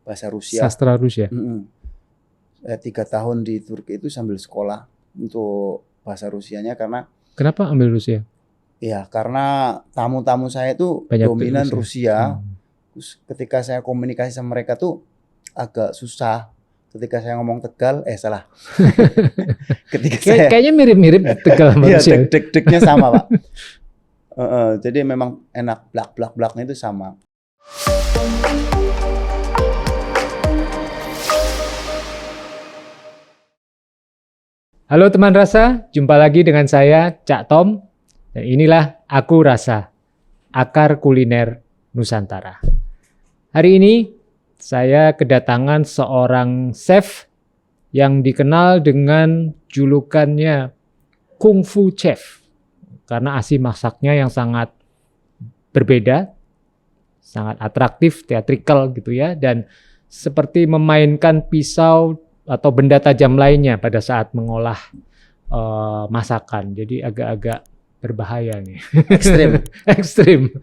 bahasa Rusia. Sastra Rusia. 3 tahun di Turki itu sambil sekolah untuk bahasa Rusianya karena. Kenapa ambil Rusia? Ya karena tamu-tamu saya itu banyak dominan Rusia. Terus ketika saya komunikasi sama mereka tuh agak susah. Ketika saya ngomong Tegal, salah. Kayaknya mirip-mirip Tegal sama Rusia. Iya, deg-degnya sama, Pak. Jadi memang enak, blak-blaknya itu sama. Halo teman rasa, jumpa lagi dengan saya Cak Tom. Dan inilah Aku Rasa, Akar Kuliner Nusantara. Hari ini saya kedatangan seorang chef yang dikenal dengan julukannya Kung Fu Chef. Karena asli masaknya yang sangat berbeda, sangat atraktif, teatrikal gitu ya. Dan seperti memainkan pisau atau benda tajam lainnya pada saat mengolah masakan. Jadi agak-agak berbahaya nih. Ekstrim.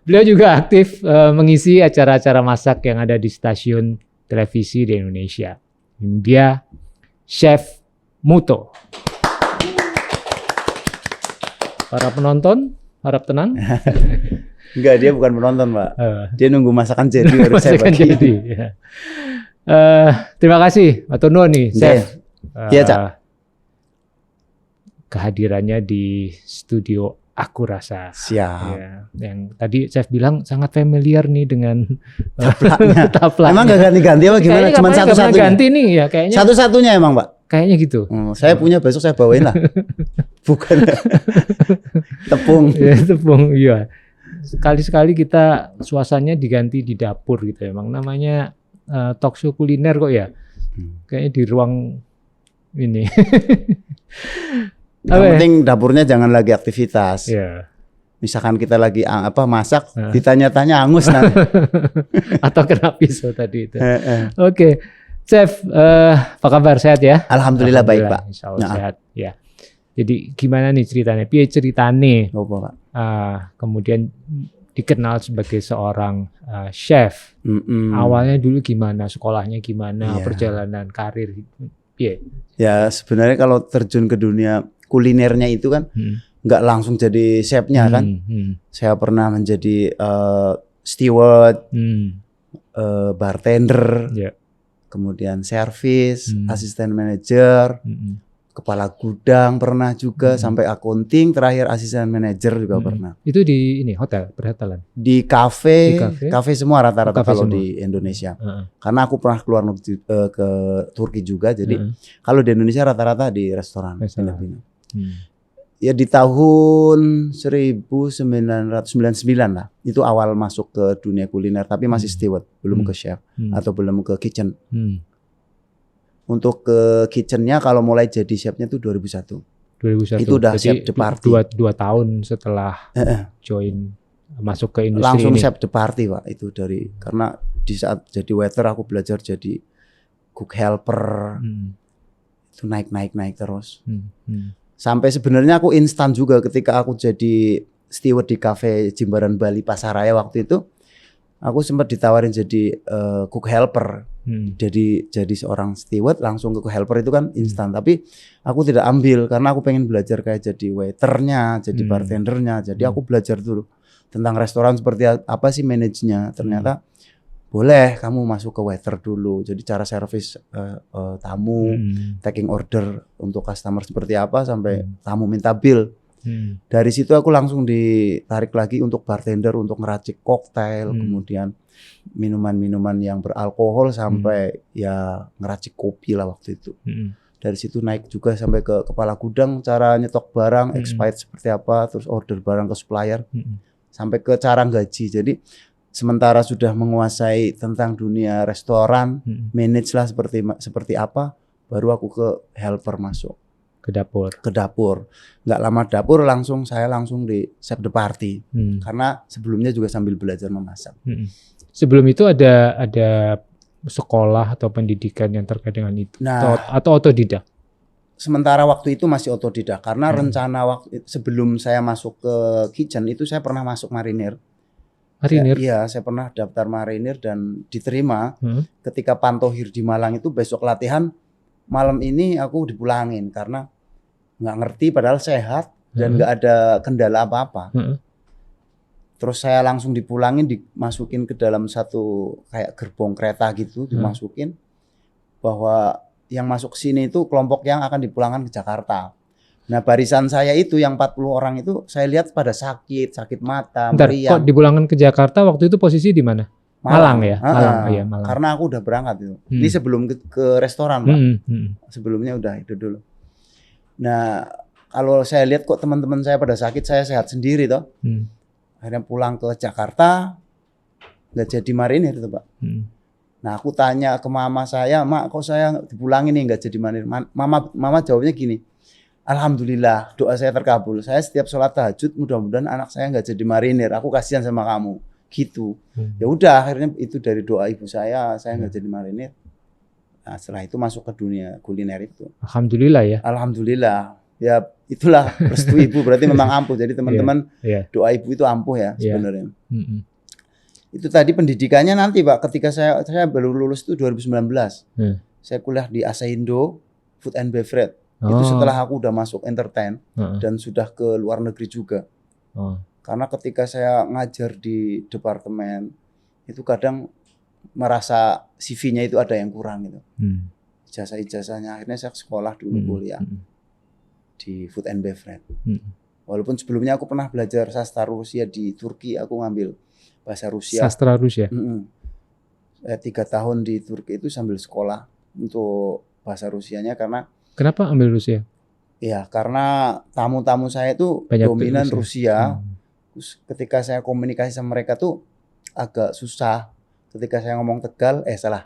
Beliau juga aktif mengisi acara-acara masak yang ada di stasiun televisi di Indonesia. Dia Chef Muto. Para penonton harap tenang. Enggak, dia bukan penonton, Pak. Dia nunggu masakan jadi baru saya bagi. Jadi, ya. Terima kasih Pak Tono nih, Chef. Iya, Cak. Kehadirannya di studio Aku Rasa. Siap. Ya, yang tadi Chef bilang sangat familiar nih dengan taplaknya. Emang gak ganti-ganti apa gimana? Cuma satu-satunya. Ganti nih ya kayaknya. Satu-satunya emang, Pak. Kayaknya gitu. Saya punya, besok saya bawain lah. Bukan tepung. Ya, tepung, iya. Sekali-sekali kita suasananya diganti di dapur gitu. Emang namanya talk show kuliner kok ya. Kayaknya di ruang ini. Yang penting dapurnya jangan lagi aktivitas. Yeah. Misalkan kita lagi masak, ditanya-tanya angus nanti. Atau kena pisau tadi itu. Oke. Chef, apa kabar? Sehat ya? Alhamdulillah baik, Pak. Insya Allah sehat. Ya. Jadi gimana nih ceritanya? Piye ceritane? Pak. Kemudian dikenal sebagai seorang chef. Awalnya dulu gimana? Sekolahnya gimana? Perjalanan karir? Piye? Ya sebenarnya kalau terjun ke dunia kulinernya itu kan nggak langsung jadi chefnya kan. Saya pernah menjadi steward, bartender, kemudian servis, asisten manajer, kepala gudang pernah juga, sampai accounting, terakhir asisten manajer juga pernah. Itu di ini hotel, perhotelan? Di kafe semua rata-rata kalau semua di Indonesia. Karena aku pernah keluar ke Turki juga, jadi kalau di Indonesia rata-rata di restoran. Ya di tahun 1999 lah, itu awal masuk ke dunia kuliner, tapi masih steward, belum ke chef atau belum ke kitchen. Untuk ke kitchennya kalau mulai jadi chefnya tuh 2001. Itu udah chef de party. 2 tahun setelah join masuk ke industri langsung ini. Chef de party, Pak. Itu karena di saat jadi waiter aku belajar jadi cook helper. Itu naik terus. Sampai sebenarnya aku instan juga ketika aku jadi steward di cafe Jimbaran Bali Pasaraya waktu itu. Aku sempat ditawarin jadi cook helper. Jadi seorang steward langsung ke cook helper itu kan instan. Tapi aku tidak ambil karena aku pengen belajar kayak jadi waiternya, jadi bartendernya. Jadi aku belajar dulu tentang restoran seperti apa sih manajenya. Ternyata boleh kamu masuk ke waiter dulu. Jadi cara servis tamu, taking order untuk customer seperti apa sampai tamu minta bill. Dari situ aku langsung ditarik lagi untuk bartender, untuk ngeracik koktail, kemudian minuman-minuman yang beralkohol sampai ya ngeracik kopi lah waktu itu. Dari situ naik juga sampai ke kepala gudang, cara nyetok barang, expired seperti apa, terus order barang ke supplier, sampai ke cara gaji. Jadi sementara sudah menguasai tentang dunia restoran, manage lah seperti apa, baru aku ke helper masuk. Ke dapur. Nggak lama dapur saya langsung di chef de party. Karena sebelumnya juga sambil belajar memasak. Sebelum itu ada sekolah atau pendidikan yang terkait dengan itu, atau otodidak? Sementara waktu itu masih otodidak karena rencana waktu sebelum saya masuk ke kitchen itu saya pernah masuk marinir. Marinir? Iya, saya pernah daftar marinir dan diterima. Ketika Pantohir di Malang itu besok latihan, malam ini aku dipulangin karena nggak ngerti padahal sehat dan nggak ada kendala apa-apa. Terus saya langsung dipulangin, dimasukin ke dalam satu kayak gerbong kereta gitu, dimasukin bahwa yang masuk sini itu kelompok yang akan dipulangkan ke Jakarta. Nah barisan saya itu yang 40 orang itu saya lihat pada sakit mata, Bentar, meriang. kok dipulangkan ke Jakarta waktu itu posisi di mana? Malang ya? Malang, iya Malang. Karena aku udah berangkat itu. Ini sebelum ke restoran Pak. Sebelumnya udah itu dulu. Nah kalau saya lihat kok teman-teman saya pada sakit, saya sehat sendiri toh. Akhirnya pulang ke Jakarta, nggak jadi marinir itu Pak. Nah aku tanya ke mama saya, Mak kok saya dipulangin nih nggak jadi marinir? Mama jawabnya gini, Alhamdulillah doa saya terkabul. Saya setiap sholat tahajud mudah-mudahan anak saya nggak jadi marinir. Aku kasihan sama kamu, gitu. Ya udah akhirnya itu dari doa ibu saya nggak jadi marinir. Nah setelah itu masuk ke dunia kuliner itu. Alhamdulillah ya. Alhamdulillah. Ya itulah restu ibu berarti memang ampuh. Jadi teman-teman doa ibu itu ampuh ya sebenarnya. Itu tadi pendidikannya nanti Pak. Ketika saya baru lulus itu 2019. Saya kuliah di Asaindo Food and Beverage. Itu setelah aku udah masuk entertain dan sudah ke luar negeri juga. Karena ketika saya ngajar di departemen itu kadang merasa CV-nya itu ada yang kurang gitu. Ijazah-ijazahnya akhirnya saya sekolah dulu kuliah di Food and Beverage. Walaupun sebelumnya aku pernah belajar sastra Rusia di Turki, aku ngambil bahasa Rusia. Sastra Rusia. 3 tahun di Turki itu sambil sekolah untuk bahasa Rusianya karena kenapa ambil Rusia? Ya karena tamu-tamu saya itu banyak dominan Rusia. Terus ketika saya komunikasi sama mereka tuh agak susah. Ketika saya ngomong Tegal, salah.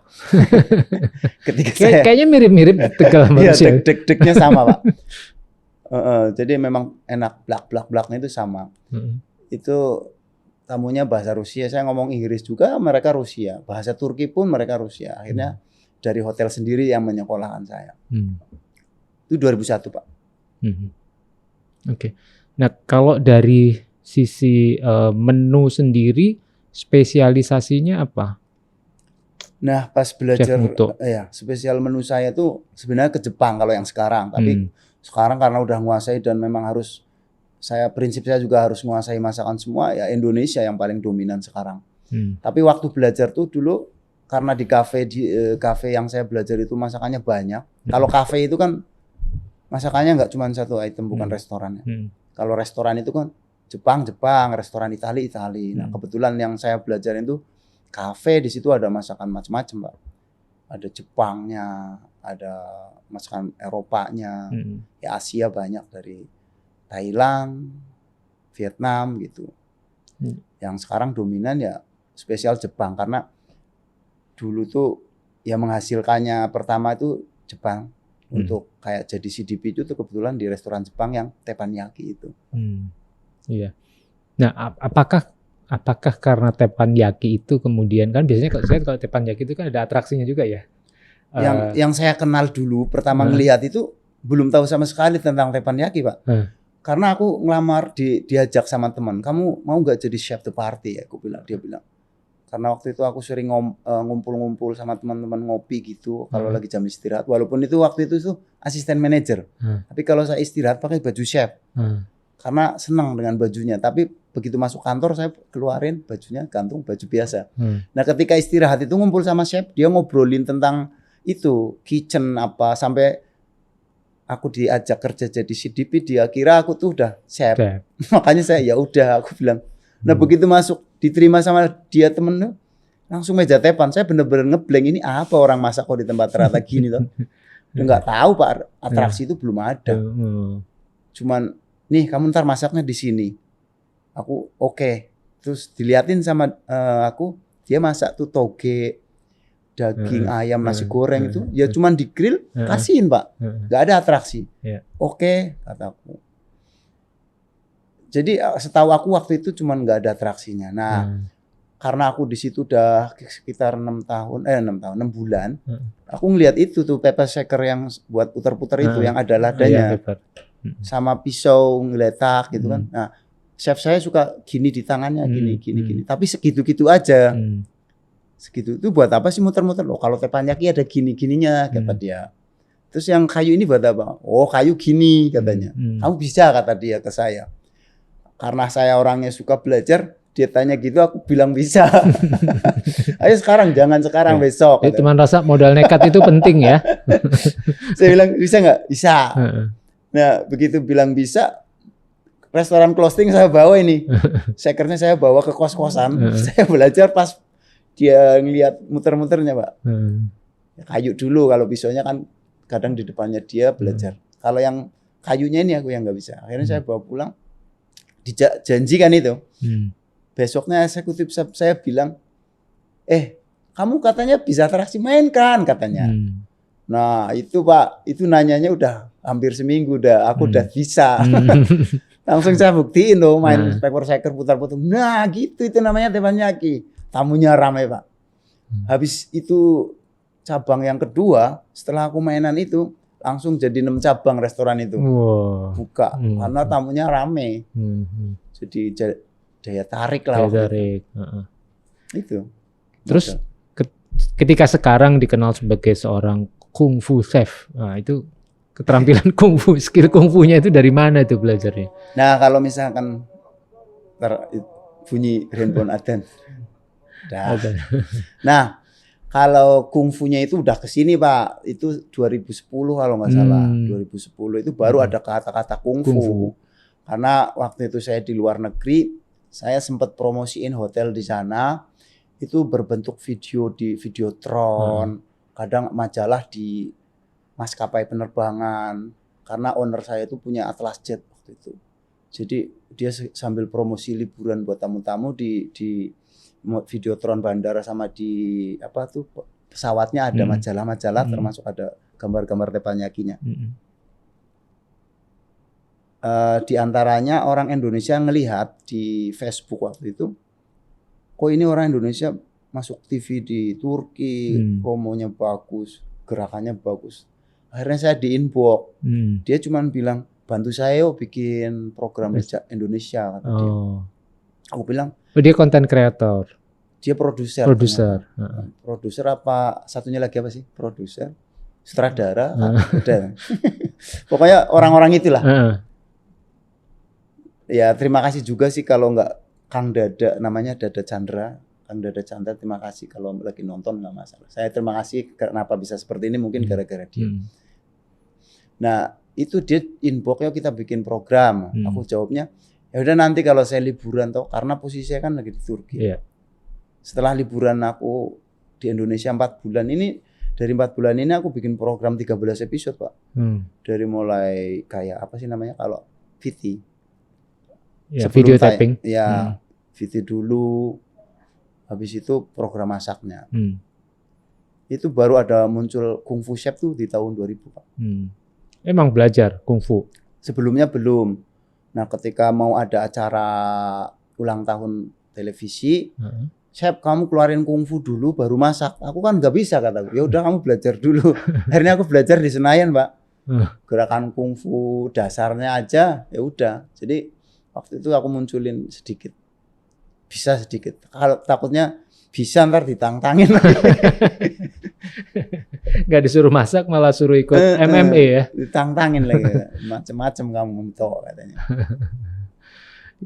Kayaknya mirip-mirip Tegal sama Rusia. Iya, deg-degnya sama Pak. Jadi memang enak, blak-blaknya itu sama. Itu tamunya bahasa Rusia, saya ngomong Inggris juga, mereka Rusia. Bahasa Turki pun mereka Rusia. Akhirnya dari hotel sendiri yang menyekolahkan saya. Itu 2001 Pak. Oke. Nah kalau dari sisi menu sendiri spesialisasinya apa? Nah pas belajar spesial menu saya tuh sebenarnya ke Jepang kalau yang sekarang. Tapi sekarang karena udah nguasai dan memang harus prinsip saya juga harus menguasai masakan semua ya Indonesia yang paling dominan sekarang. Tapi waktu belajar tuh dulu karena di kafe yang saya belajar itu masakannya banyak. Kalau kafe itu kan masakannya nggak cuma satu item, bukan restorannya. Kalau restoran itu kan Jepang, restoran Itali. Nah kebetulan yang saya belajar itu kafe, di situ ada masakan macam-macam Pak. Ada Jepangnya, ada masakan Eropanya, ya Asia banyak dari Thailand, Vietnam gitu. Yang sekarang dominan ya spesial Jepang karena dulu tuh yang menghasilkannya pertama itu Jepang. Untuk kayak jadi CDP itu tuh kebetulan di restoran Jepang yang teppanyaki itu. Iya. Nah, apakah karena teppanyaki itu kemudian kan biasanya kalau teppanyaki itu kan ada atraksinya juga ya? Yang saya kenal dulu pertama ngelihat itu belum tahu sama sekali tentang teppanyaki Pak. Karena aku ngelamar diajak sama teman, kamu mau nggak jadi chef de party ya? Dia bilang. Karena waktu itu aku sering ngumpul-ngumpul sama teman-teman ngopi gitu kalau lagi jam istirahat. Walaupun itu waktu itu tuh asisten manajer. Tapi kalau saya istirahat pakai baju chef. Karena senang dengan bajunya. Tapi begitu masuk kantor saya keluarin bajunya, gantung baju biasa. Nah ketika istirahat itu ngumpul sama chef, dia ngobrolin tentang itu kitchen apa sampai aku diajak kerja jadi CDP, dia kira aku tuh udah chef. Makanya saya ya udah aku bilang. Nah begitu masuk diterima sama dia temen langsung meja tepan, saya bener-bener ngeblank ini apa orang masak kok di tempat terata gini tuh. Nggak tahu Pak, atraksi itu belum ada. Cuman nih kamu ntar masaknya di sini. Aku oke. Terus diliatin sama aku, dia masak tuh toge, daging ayam, nasi goreng itu ya cuman di grill kasihin Pak. Nggak ada atraksi. Oke, kataku. Jadi setahu aku waktu itu cuman nggak ada atraksinya. Nah, karena aku di situ udah sekitar 6 bulan, aku ngelihat itu tuh pepper shaker yang buat putar-putar itu yang ada ladanya, sama pisau ngeletak gitu kan. Nah, chef saya suka gini di tangannya, gini. Tapi segitu-gitu aja. Segitu itu buat apa sih muter-muter? Loh kalau teppanyaki ada gini-gininya, kata dia. Terus yang kayu ini buat apa? Oh kayu gini katanya. Kamu bisa, kata dia ke saya. Karena saya orangnya suka belajar, dia tanya gitu, aku bilang bisa. Ayo sekarang, jangan sekarang, besok. Teman rasa modal nekat itu penting ya. Saya bilang bisa nggak? Bisa. Nah begitu bilang bisa, restoran closing saya bawa ini. Shakernya saya bawa ke kos-kosan. Saya belajar pas dia ngeliat muter-muternya, Pak. Kayu dulu, kalau pisaunya kan kadang di depannya dia belajar. Kalau yang kayunya ini aku yang nggak bisa. Akhirnya saya bawa pulang. Dijanjikan itu. Besoknya eksekutif saya bilang, kamu katanya bisa atraksi, mainkan katanya. Nah itu Pak, itu nanyanya udah hampir seminggu aku udah bisa. Langsung saya buktiin loh, main paper shaker putar-putar. Nah gitu, itu namanya teppanyaki. Tamunya ramai Pak. Habis itu cabang yang kedua, setelah aku mainan itu, langsung jadi 6 cabang restoran itu. Buka, karena tamunya rame. Jadi daya tarik lah. Daya tarik. Itu. Terus ketika sekarang dikenal sebagai seorang kungfu chef, nah itu keterampilan kungfu, skill kungfunya itu dari mana itu belajarnya? Nah kalau misalkan bunyi handphone adzan. Nah kalau kungfunya itu udah kesini Pak, itu 2010 kalau nggak salah. 2010 itu baru ada kata-kata kungfu. Karena waktu itu saya di luar negeri, saya sempat promosiin hotel di sana, itu berbentuk video di Videotron, kadang majalah di maskapai penerbangan, karena owner saya itu punya Atlas Jet waktu itu. Jadi dia sambil promosi liburan buat tamu-tamu di Videotron bandara, sama di pesawatnya ada majalah-majalah, termasuk ada gambar-gambar teppanyakinya. Di antaranya orang Indonesia ngelihat di Facebook waktu itu, kok ini orang Indonesia masuk TV di Turki, promonya bagus, gerakannya bagus. Akhirnya saya di inbox, dia cuma bilang, bantu saya bikin program Indonesia, kata dia. Aku bilang, dia konten kreator. Dia produser. Produser apa? Satunya lagi apa sih? Produser, sutradara, pokoknya orang-orang itulah. Ya terima kasih juga sih kalau nggak Kang Dada, namanya Dada Chandra, Kang Dada Chandra, terima kasih kalau lagi nonton, nggak masalah. Saya terima kasih kenapa bisa seperti ini, mungkin gara-gara dia. Nah itu dia inbox, kita bikin program. Aku jawabnya, ya udah nanti kalau saya liburan karena posisi saya kan lagi di Turki. Setelah liburan aku di Indonesia 4 bulan ini, dari 4 bulan ini aku bikin program 13 episode Pak. Dari mulai kayak apa sih namanya kalau VT. Ya, video tapping. Ya, VT dulu, habis itu program masaknya. Itu baru ada muncul Kungfu Chef tuh di tahun 2000 Pak. Emang belajar kungfu? Sebelumnya belum. Nah ketika mau ada acara ulang tahun televisi, Chef kamu keluarin kungfu dulu baru masak. Aku kan nggak bisa, kataku. Ya udah kamu belajar dulu. Akhirnya aku belajar di Senayan Pak. Gerakan kungfu dasarnya aja, ya udah. Jadi waktu itu aku munculin sedikit, bisa sedikit. Kalau takutnya bisa ntar ditantangin. Gak disuruh masak, malah suruh ikut MMA ya. Ditantangin lagi, macem-macem kamu mentok katanya.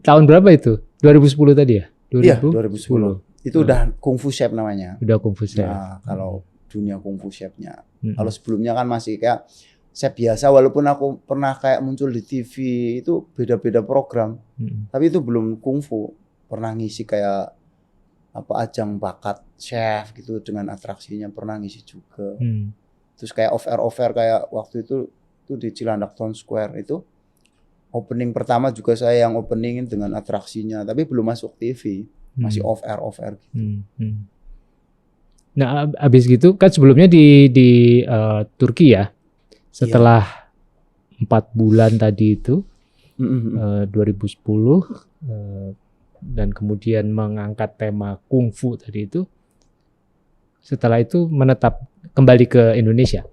Tahun berapa itu? 2010 tadi ya? Iya, 2010. Itu udah Kungfu Chef namanya. Udah Kungfu Chef. Nah, kalau dunia Kungfu Chef-nya. Kalau sebelumnya kan masih kayak chef biasa, walaupun aku pernah kayak muncul di TV, itu beda-beda program. Tapi itu belum kungfu. Pernah ngisi kayak ajang bakat chef gitu dengan atraksinya, pernah ngisi juga. Terus kayak off-air kayak waktu itu di Cilandak Town Square itu opening pertama juga saya yang openingin dengan atraksinya, tapi belum masuk TV, masih off-air gitu. Nah, abis gitu kan sebelumnya di Turki ya. Setelah 4 bulan tadi itu 2010 dan kemudian mengangkat tema kungfu tadi itu, setelah itu menetap kembali ke Indonesia.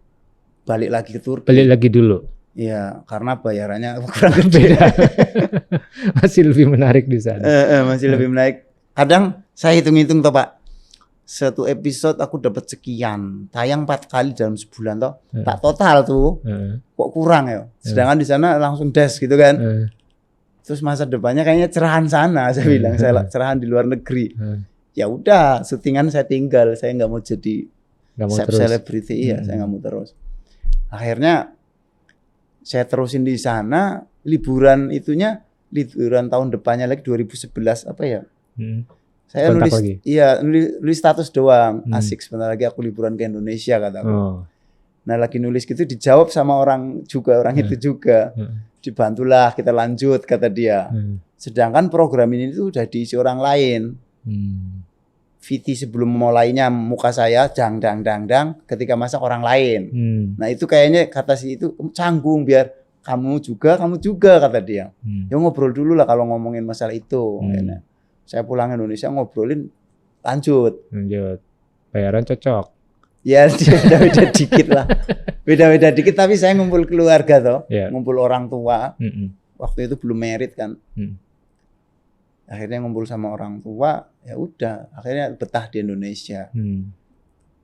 Balik lagi ke Turki. Balik lagi dulu. Iya, karena bayarannya kurang gede. Beda. Masih lebih menarik di sana. Masih lebih menarik. Kadang saya hitung-hitung toh Pak, satu episode aku dapat sekian, tayang 4 kali dalam sebulan toh, tak total tuh, kok kurang ya. Sedangkan di sana langsung des gitu kan. Terus masa depannya kayaknya cerahan sana, saya bilang saya cerahan di luar negeri. Ya udah, syutingan saya tinggal, saya nggak mau jadi selebriti, iya, saya nggak mau terus. Akhirnya saya terusin di sana, liburan tahun depannya lagi 2011 apa ya? Saya nulis lagi. Iya, nulis status doang. Asik, sebentar lagi aku liburan ke Indonesia kataku. Nah, lagi nulis gitu dijawab sama orang itu juga. Dibantulah kita lanjut kata dia. Sedangkan program ini tuh udah diisi orang lain. VT sebelum mulainya muka saya dang ketika masak orang lain. Nah itu kayaknya kata si itu canggung biar kamu juga kata dia. Ya ngobrol dulu lah kalau ngomongin masalah itu. Nah, saya pulang Indonesia ngobrolin lanjut. Bayaran cocok. Ya beda-beda dikit lah. Beda-beda dikit tapi saya ngumpul keluarga toh. Ngumpul orang tua. Waktu itu belum married kan. Akhirnya ngumpul sama orang tua, ya udah, akhirnya betah di Indonesia.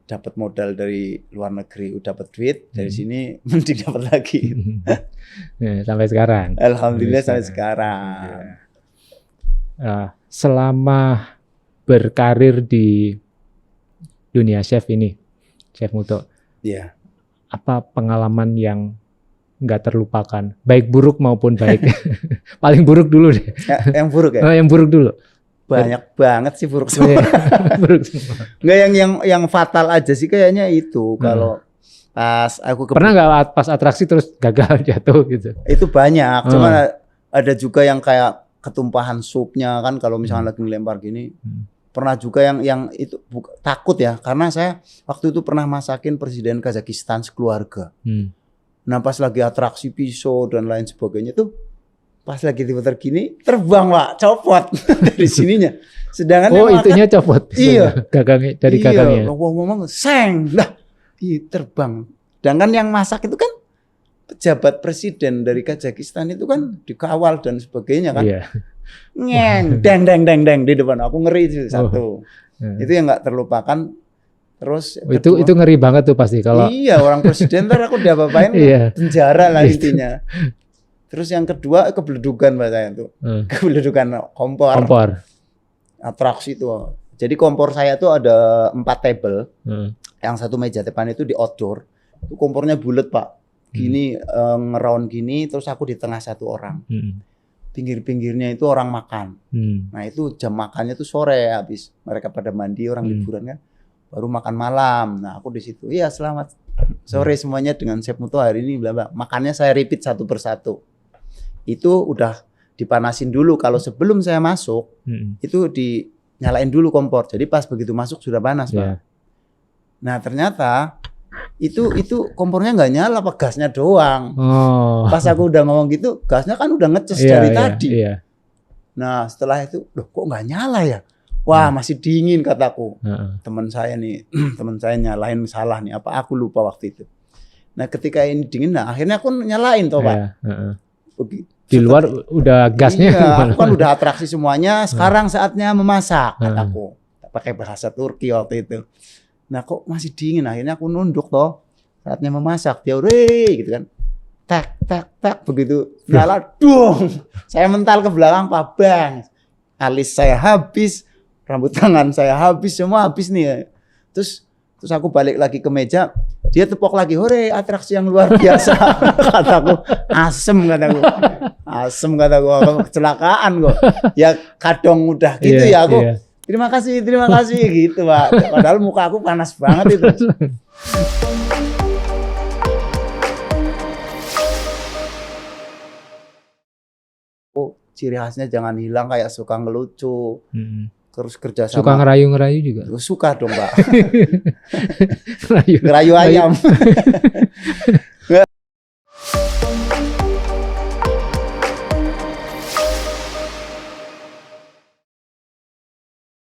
Dapat modal dari luar negeri, dapat duit dari sini, mending dapat lagi. Sampai sekarang. Alhamdulillah sampai sekarang. Selama berkarir di dunia chef ini, Chef Muto, apa pengalaman yang nggak terlupakan, baik buruk maupun baik? Paling buruk dulu deh. Yang buruk ya? Yang buruk dulu. Banyak banget sih buruk semua. Buruk semua. Nggak yang fatal aja sih kayaknya itu. Kalau pas aku pernah nggak pas atraksi terus gagal jatuh gitu? Itu banyak. Cuma ada juga yang kayak ketumpahan supnya kan kalau misalnya lagi ngelempar gini. Pernah juga yang itu takut ya, karena saya waktu itu pernah masakin presiden Kazakhstan sekeluarga. Nah pas lagi atraksi pisau dan lain sebagainya tuh, pas lagi tiba-tiba gini terbang Pak, copot dari sininya. Sedangkan itunya copot. Iya. Gagangnya dari gagangnya. Ngomong seng lah, terbang. Sedangkan yang masak itu kan pejabat presiden dari Kazakhstan itu kan dikawal dan sebagainya kan. Iya. Deng di depan aku ngeri itu satu. Itu yang nggak terlupakan. Terus itu ngeri banget tuh pasti kalau orang presiden ntar aku diapa-apain penjara lah intinya. Terus yang kedua kebeledukan Pak saya tuh. Kebeledukan kompor. Atraksi itu. Jadi kompor saya tuh ada 4 table. Yang satu meja depan itu di outdoor. Itu kompornya bulat Pak. Gini ngeround gini terus aku di tengah satu orang. Pinggir-pinggirnya itu orang makan. Nah itu jam makannya tuh sore habis mereka pada mandi orang liburan kan. Baru makan malam. Nah aku di situ. Iya selamat sore semuanya dengan Chef Muto hari ini bla bla. Makannya saya repeat satu persatu. Itu udah dipanasin dulu. Kalau sebelum saya masuk itu dinyalain dulu kompor. Jadi pas begitu masuk sudah panas Pak. Nah ternyata itu kompornya nggak nyala, apa gasnya doang. Pas aku udah ngomong gitu, gasnya kan udah ngeces dari tadi. Nah setelah itu, loh kok nggak nyala ya? Wah masih dingin kataku. Teman saya nih, teman saya nyalain salah nih. Apa aku lupa waktu itu. Nah ketika ini dingin, nah akhirnya aku nyalain toh Pak. Di luar udah gasnya. Iya, aku kan udah atraksi semuanya. Sekarang saatnya memasak kataku. Pakai bahasa Turki waktu itu. Nah kok masih dingin, akhirnya aku nunduk toh. Saatnya memasak, dia gitu kan. Tak begitu nyala, dong. Saya mental ke belakang Pak Bang. Alis saya habis. Rambut tangan saya habis, semua habis nih. Terus aku balik lagi ke meja, dia tepok lagi, hore atraksi yang luar biasa. Kataku, asem kataku, kecelakaan kok. Ya kadang udah gitu ya aku. Terima kasih gitu Pak. Padahal muka aku panas banget itu. Ciri khasnya jangan hilang, kayak suka ngelucu. Terus kerja sama. Suka ngerayu-ngerayu juga? Suka dong Pak. Ngerayu ayam.